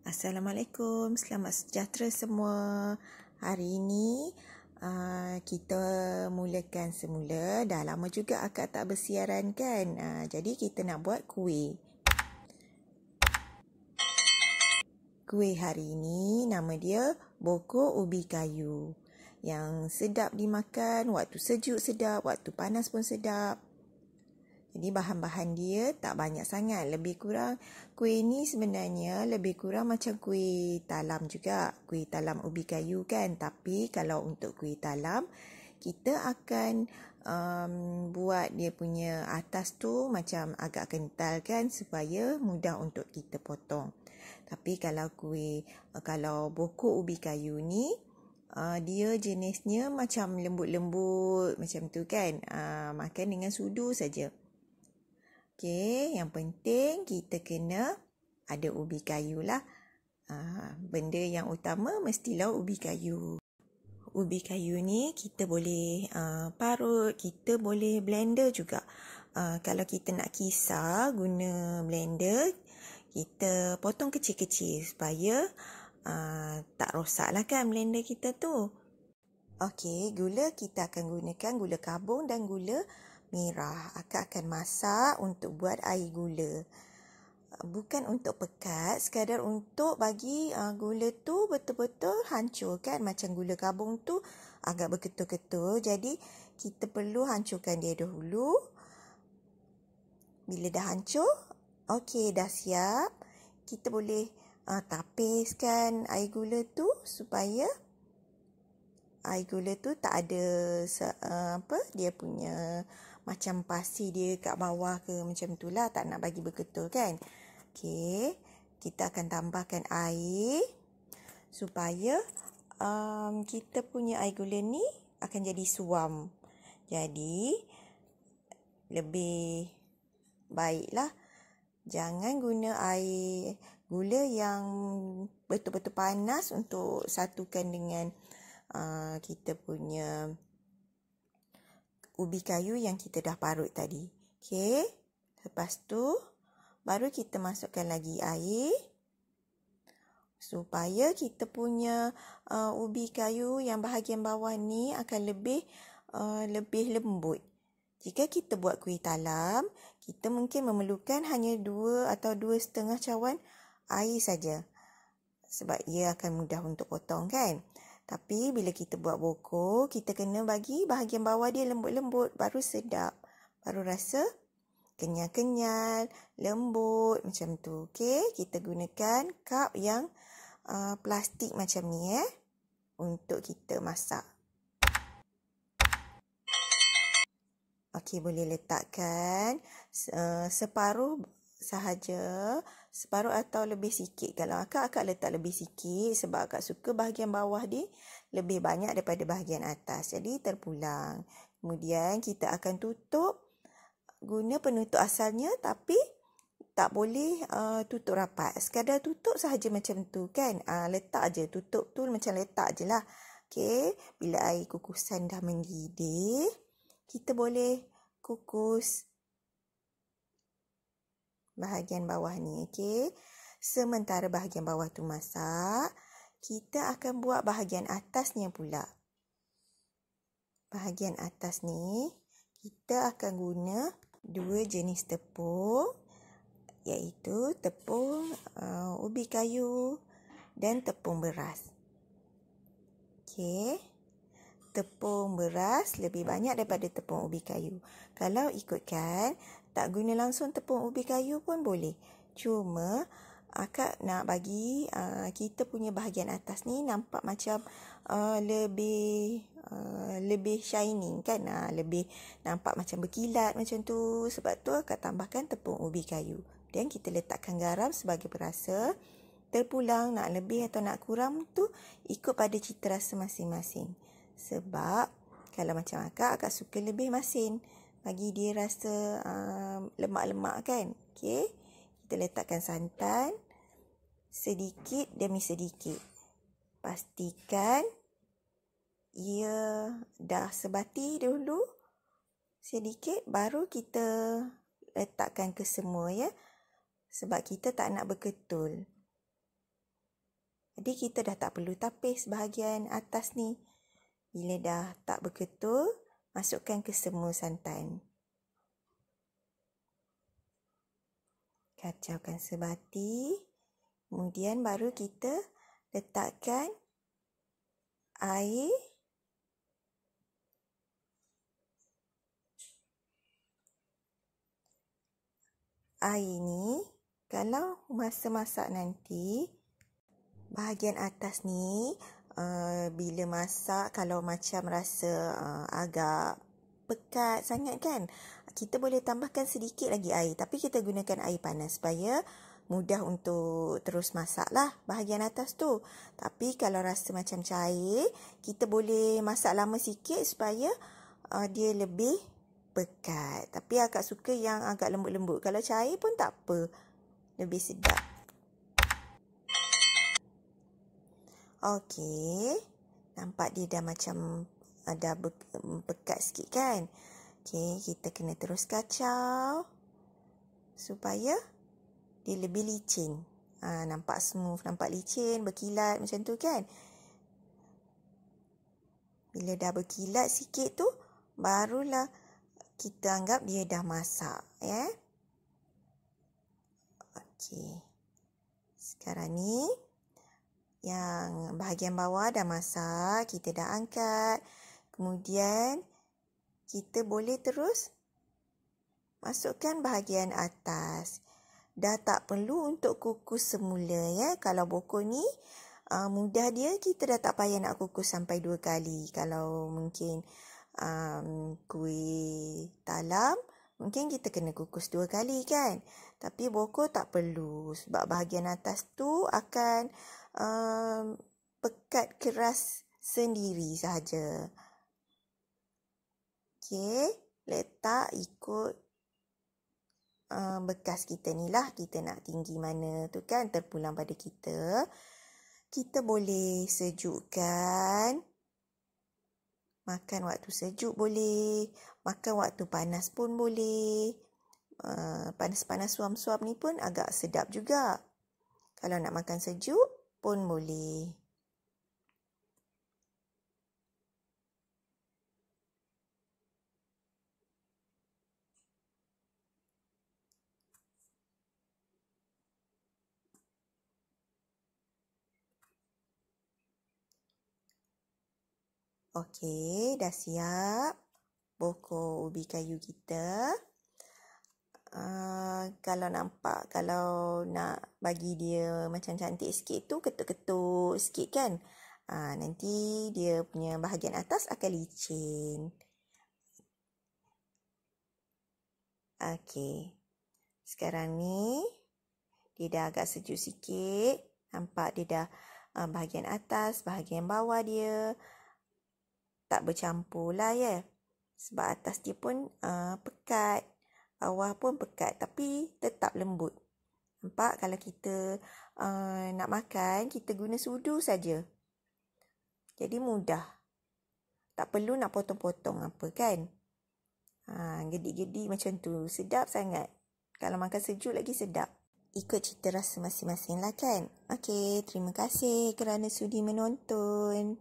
Assalamualaikum, selamat sejahtera semua. Hari ini kita mulakan semula. Dah lama juga akak tak bersiaran kan. Jadi kita nak buat kuih. Kuih hari ini nama dia bokor ubi kayu. Yang sedap dimakan, waktu sejuk sedap, waktu panas pun sedap. Jadi bahan-bahan dia tak banyak sangat. Lebih kurang kuih ni sebenarnya lebih kurang macam kuih talam juga. Kuih talam ubi kayu kan. Tapi kalau untuk kuih talam, kita akan buat dia punya atas tu macam agak kental kan. Supaya mudah untuk kita potong. Tapi kalau bokor ubi kayu ni, dia jenisnya macam lembut-lembut macam tu kan. Makan dengan sudu saja. Okey, yang penting kita kena ada ubi kayu lah. Benda yang utama mestilah ubi kayu. Ubi kayu ni kita boleh parut, kita boleh blender juga. Kalau kita nak kisar guna blender, kita potong kecil-kecil supaya tak rosak lah kan blender kita tu. Okey, gula kita akan gunakan gula kabung dan gula merah. Akak akan masak untuk buat air gula. Bukan untuk pekat, sekadar untuk bagi gula tu betul-betul hancur kan. Macam gula kabung tu agak berketul-ketul. Jadi kita perlu hancurkan dia dahulu. Bila dah hancur, okey dah siap. Kita boleh tapiskan air gula tu supaya air gula tu tak ada dia punya macam pasir dia kat bawah ke macam tu lah. Tak nak bagi berketul kan. Okey. Kita akan tambahkan air supaya kita punya air gula ni akan jadi suam. Jadi lebih baiklah jangan guna air gula yang betul-betul panas untuk satukan dengan kita punya ubi kayu yang kita dah parut tadi. Okey. Lepas tu baru kita masukkan lagi air supaya kita punya ubi kayu yang bahagian bawah ni akan lebih lembut. Jika kita buat kuih talam, kita mungkin memerlukan hanya 2 atau 2,5 cawan air saja. Sebab ia akan mudah untuk potong kan. Tapi bila kita buat bokor, kita kena bagi bahagian bawah dia lembut-lembut. Baru sedap. Baru rasa kenyal-kenyal, lembut macam tu. Okey, kita gunakan cup yang plastik macam ni untuk kita masak. Okey, boleh letakkan separuh sahaja, separuh atau lebih sikit. Kalau akak letak lebih sikit sebab akak suka bahagian bawah dia lebih banyak daripada bahagian atas. Jadi terpulang. Kemudian kita akan tutup guna penutup asalnya tapi tak boleh tutup rapat. Sekadar tutup sahaja macam tu kan. Letak je, tutup tu macam letak je lah. Okey, bila air kukusan dah mendidih, kita boleh kukus bahagian bawah ni, okey. Sementara bahagian bawah tu masak, kita akan buat bahagian atasnya pula. Bahagian atas ni, kita akan guna 2 jenis tepung, iaitu tepung ubi kayu dan tepung beras. Okey. Tepung beras lebih banyak daripada tepung ubi kayu. Kalau ikutkan, tak guna langsung tepung ubi kayu pun boleh. Cuma akak nak bagi kita punya bahagian atas ni nampak macam lebih shining kan. Lebih nampak macam berkilat macam tu. Sebab tu akak tambahkan tepung ubi kayu. Dan kita letakkan garam sebagai perasa. Terpulang nak lebih atau nak kurang tu ikut pada cita rasa masing-masing. Sebab kalau macam akak suka lebih masin. Bagi dia rasa lemak-lemak kan. Okey. Kita letakkan santan sedikit demi sedikit. Pastikan ia dah sebati dulu sedikit baru kita letakkan ke semua ya. Sebab kita tak nak berketul. Jadi kita dah tak perlu tapis bahagian atas ni. Bila dah tak berketul, masukkan ke semua santan. Kacaukan sebati. Kemudian baru kita letakkan air. Air ni, kalau masa masak nanti, bahagian atas ni, bila masak, kalau macam rasa agak pekat sangat kan, kita boleh tambahkan sedikit lagi air. Tapi kita gunakan air panas supaya mudah untuk terus masak lah bahagian atas tu. Tapi kalau rasa macam cair, kita boleh masak lama sikit supaya dia lebih pekat. Tapi agak suka yang agak lembut-lembut. Kalau cair pun tak apa. Lebih sedap. Okey. Nampak dia dah macam dah pekat sikit kan? Okey, kita kena terus kacau supaya dia lebih licin. Nampak smooth, nampak licin, berkilat macam tu kan? Bila dah berkilat sikit tu, barulah kita anggap dia dah masak. Ya? Okey. Sekarang ni, yang bahagian bawah dah masak, kita dah angkat. Kemudian, kita boleh terus masukkan bahagian atas. Dah tak perlu untuk kukus semula ya. Kalau bokor ni mudah dia, kita dah tak payah nak kukus sampai 2 kali. Kalau mungkin kuih talam, mungkin kita kena kukus 2 kali kan. Tapi bokor tak perlu sebab bahagian atas tu akan pekat keras sendiri sahaja. Okey, letak ikut bekas kita ni lah. Kita nak tinggi mana tu kan, terpulang pada kita. Kita boleh sejukkan. Makan waktu sejuk boleh. Makan waktu panas pun boleh. Panas-panas suam-suam ni pun agak sedap juga. Kalau nak makan sejuk pun boleh. Okey, dah siap bokor ubi kayu kita. Kalau nampak, kalau nak bagi dia macam cantik sikit tu, ketuk-ketuk sikit kan. Nanti dia punya bahagian atas akan licin. Okey. Sekarang ni, dia dah agak sejuk sikit. Nampak dia dah bahagian atas, bahagian bawah dia tak bercampur lah ya. Sebab atas dia pun pekat. Bawah pun pekat tapi tetap lembut. Nampak kalau kita nak makan, kita guna sudu saja. Jadi mudah. Tak perlu nak potong-potong apa kan. Gedik-gedik macam tu. Sedap sangat. Kalau makan sejuk lagi sedap. Ikut cita rasa masing-masing lah kan. Okey, terima kasih kerana sudi menonton.